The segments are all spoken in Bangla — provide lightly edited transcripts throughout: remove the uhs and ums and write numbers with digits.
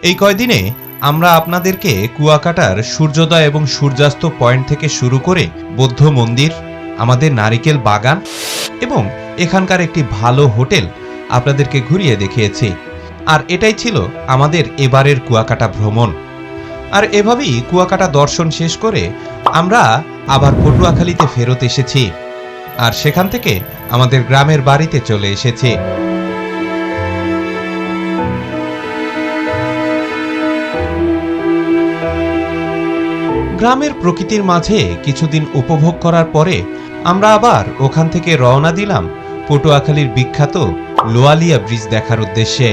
এই কয়দিনে আমরা আপনাদেরকে কুয়াকাটার সূর্যোদয় এবং সূর্যাস্ত পয়েন্ট থেকে শুরু করে বৌদ্ধ মন্দির, আমাদের নারিকেল বাগান এবং এখানকার একটি ভালো হোটেল আপনাদেরকে ঘুরিয়ে দেখিয়েছি। আর এটাই ছিল আমাদের এবারের কুয়াকাটা ভ্রমণ। আর এভাবেই কুয়াকাটা দর্শন শেষ করে আমরা আবার পটুয়াখালীতে ফেরত এসেছি, আর সেখান থেকে আমাদের গ্রামের বাড়িতে চলে এসেছি। গ্রামের প্রকৃতির মাঝে কিছুদিন উপভোগ করার পরে আমরা আবার ওখান থেকে রওনা দিলাম পটুয়াখালীর বিখ্যাত লোয়ালিয়া ব্রিজ দেখার উদ্দেশ্যে।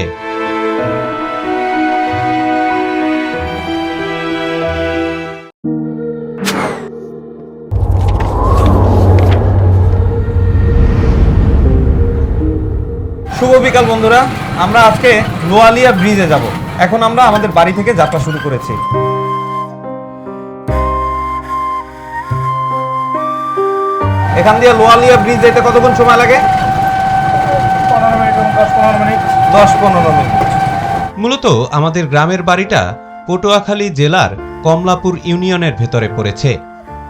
শুভ বিকাল বন্ধুরা, আমরা আজকে লোয়ালিয়া ব্রিজে যাব। এখন আমরা আমাদের বাড়ি থেকে যাত্রা শুরু করেছি। এখান দিয়ে লোয়ালিয়া ব্রিজ যেতে কতক্ষণ সময় লাগে? 10-15 মিনিট। মূলত আমাদের গ্রামের বাড়িটা পটুয়াখালী জেলার কমলাপুর ইউনিয়নের ভেতরে পড়েছে।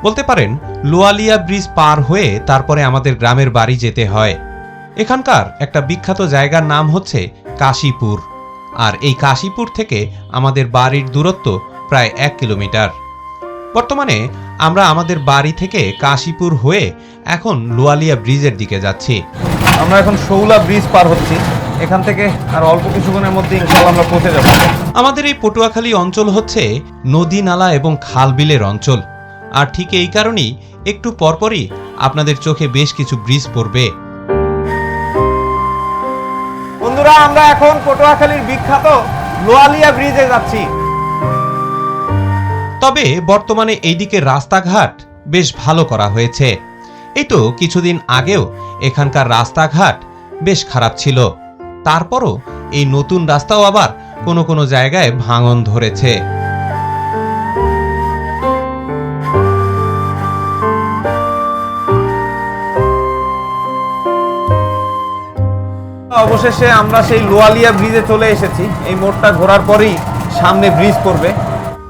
বলতে পারেন লোয়ালিয়া ব্রিজ পার হয়ে তারপরে আমাদের গ্রামের বাড়ি যেতে হয়। এখানকার একটা বিখ্যাত জায়গার নাম হচ্ছে কাশীপুর, আর এই কাশীপুর থেকে আমাদের বাড়ির দূরত্ব প্রায় 1 কিলোমিটার। বর্তমানে আমরা আমাদের বাড়ি থেকে কাশীপুর হয়ে এখন লোয়ালিয়া ব্রিজের দিকে যাচ্ছি। আমরা এখন শৌলা ব্রিজ পার হচ্ছি। এখান থেকে আর অল্প কিছুক্ষণের মধ্যে ইনশাআল্লাহ আমরা পৌঁছে যাব। আমাদের এই পটুয়াখালী অঞ্চল হচ্ছে নদী নালা এবং খাল বিলের অঞ্চল, আর ঠিক এই কারণেই একটু পরপরই আপনাদের চোখে বেশ কিছু ব্রিজ পড়বে। বন্ধুরা, আমরা এখন পটুয়াখালীর বিখ্যাত লোয়ালিয়া ব্রিজে যাচ্ছি। তবে বর্তমানে এইদিকে রাস্তাঘাট বেশ ভালো করা হয়েছে। এই তো কিছুদিন আগেও এখানকার রাস্তাঘাট বেশ খারাপ ছিল, তারপরও এই নতুন রাস্তাও আবার কোনো কোনো জায়গায় ভাঙন ধরেছে। অবশেষে আমরা সেই লোয়ালিয়া ব্রিজে চলে এসেছি। এই মোড়টা ঘোরার পরেই সামনে ব্রিজ পড়বে।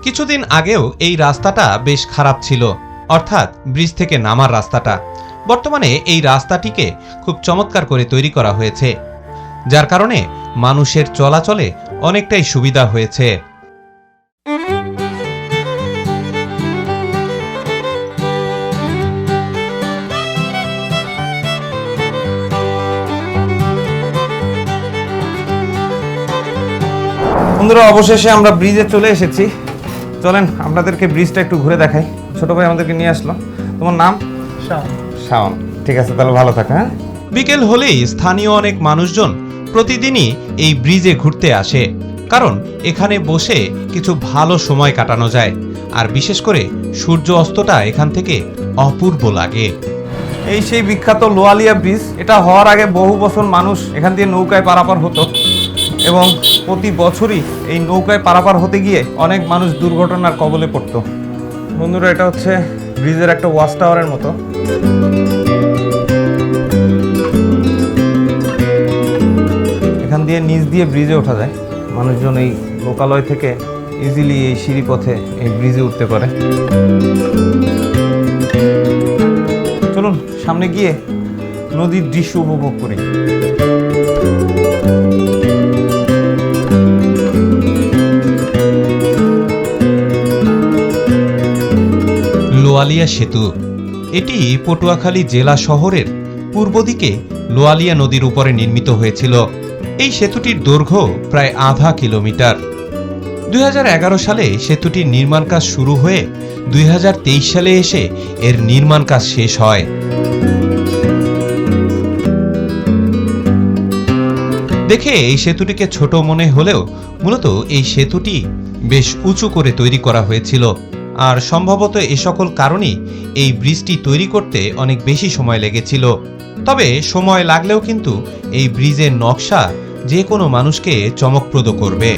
কিছুদিন আগেও এই রাস্তাটা বেশ খারাপ ছিল, অর্থাৎ ব্রিজ থেকে নামার রাস্তাটা। বর্তমানে এই রাস্তাটিকে খুব চমৎকার করে তৈরি করা হয়েছে, যার কারণে মানুষের চলাচলে অনেকটাই সুবিধা হয়েছে। বন্ধুরা, অবশেষে আমরা ব্রিজে চলে এসেছি। চলেন আপনাদেরকে ব্রিজটা একটু ঘুরে দেখাই। ছোট ভাই আমাদেরকে নিয়ে আসলো। তোমার নাম? শাওন। ঠিক আছে, তাহলে ভালো থাকো। হ্যাঁ, বিকেল হলেই স্থানীয় অনেক মানুষজন প্রতিদিনই এই ব্রিজে ঘুরতে আসে, কারণ এখানে বসে কিছু ভালো সময় কাটানো যায়, আর বিশেষ করে সূর্য অস্তটা এখান থেকে অপূর্ব লাগে। এই সেই বিখ্যাত লোয়ালিয়া ব্রিজ। এটা হওয়ার আগে বহু বছর মানুষ এখান দিয়ে নৌকায় পারাপার হতো, এবং প্রতি বছরই এই নৌকায় পারাপার হতে গিয়ে অনেক মানুষ দুর্ঘটনার কবলে পড়তো। বন্ধুরা, এটা হচ্ছে ব্রিজের একটা ওয়াচ টাওয়ারের মতো। এখান দিয়ে নিচ দিয়ে ব্রিজে ওঠা যায়। মানুষজন এই লোকালয় থেকে ইজিলি এই সিঁড়ি পথে এই ব্রিজে উঠতে পারে। চলুন সামনে গিয়ে নদীর দৃশ্য উপভোগ করি। লোয়ালিয়া সেতু, এটি পটুয়াখালী জেলা শহরের পূর্ব দিকে লোয়ালিয়া নদীর উপরে নির্মিত হয়েছিল। এই সেতুটির দৈর্ঘ্য প্রায় আধা কিলোমিটার। 2011 সালে সেতুটির নির্মাণ কাজ শুরু হয়ে 2023 সালে এসে এর নির্মাণ কাজ শেষ হয়। দেখে এই সেতুটিকে ছোট মনে হলেও মূলত এই সেতুটি বেশ উঁচু করে তৈরি করা হয়েছিল, আর সম্ভবত এ সকল কারণেই এই ব্রিজটি তৈরি করতে অনেক বেশি সময় লেগেছিল। তবে সময় লাগলেও কিন্তু এই ব্রিজের নকশা যে কোনো মানুষকে চমকপ্রদ করবে।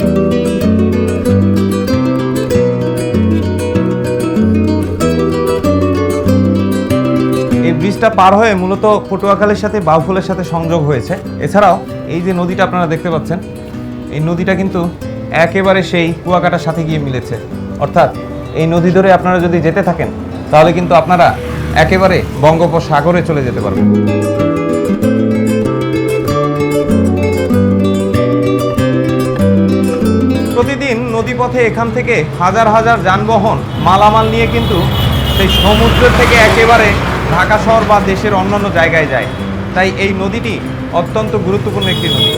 এই ব্রিজটা পার হয়ে মূলত পটুয়াখালীর সাথে বাউফলের সাথে সংযোগ হয়েছে। এছাড়াও এই যে নদীটা আপনারা দেখতে পাচ্ছেন, এই নদীটা কিন্তু একেবারে সেই কুয়াকাটার সাথে গিয়ে মিলেছে। অর্থাৎ এই নদী ধরে আপনারা যদি যেতে থাকেন তাহলে কিন্তু আপনারা একেবারে বঙ্গোপসাগরে চলে যেতে পারবেন। প্রতিদিন নদীপথে এখান থেকে হাজার হাজার যানবাহন মালামাল নিয়ে কিন্তু সেই সমুদ্র থেকে একেবারে ঢাকা শহর বা দেশের অন্যান্য জায়গায় যায়। তাই এই নদীটি অত্যন্ত গুরুত্বপূর্ণ একটি নদী।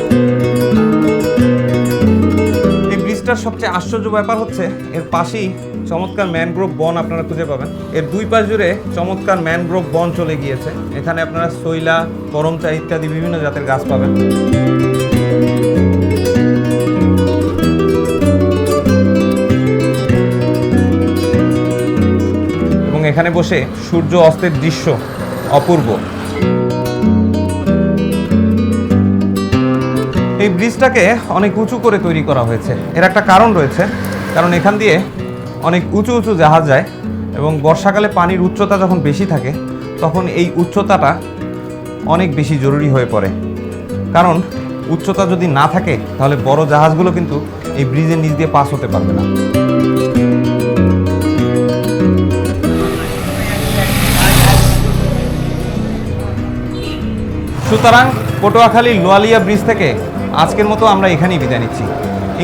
এই ব্রিজটার সবচেয়ে আশ্চর্য ব্যাপার হচ্ছে এর পাশেই চমৎকার ম্যানগ্রোভ বন আপনারা খুঁজে পাবেন। এর দুই পাশ জুড়ে চমৎকার ম্যানগ্রোভ বন চলে গিয়েছে। এখানে আপনারা শৈলা, করমচা ইত্যাদি বিভিন্ন জাতের গাছ পাবেন। এবং এখানে বসে সূর্য অস্তের দৃশ্য অপূর্ব। এই ব্রিজটাকে অনেক উঁচু করে তৈরি করা হয়েছে। এর একটা কারণ রয়েছে, কারণ এখান দিয়ে অনেক উঁচু উঁচু জাহাজ যায় এবং বর্ষাকালে পানির উচ্চতা যখন বেশি থাকে তখন এই উচ্চতাটা অনেক বেশি জরুরি হয়ে পড়ে। কারণ উচ্চতা যদি না থাকে তাহলে বড় জাহাজগুলো কিন্তু এই ব্রিজের নিচ দিয়ে পাস হতে পারবে না। সুতরাং পটুয়াখালী লোয়ালিয়া ব্রিজ থেকে আজকের মতো আমরা এখানেই বিদায় নিচ্ছি।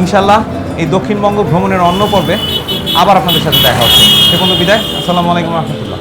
ইনশাল্লাহ এই দক্ষিণবঙ্গ ভ্রমণের অন্য পর্বে আবার আপনাদের সাথে দেখা হচ্ছে। সে পর্যন্ত বিদায়। আসসালামু আলাইকুম রহমতুল্লাহ।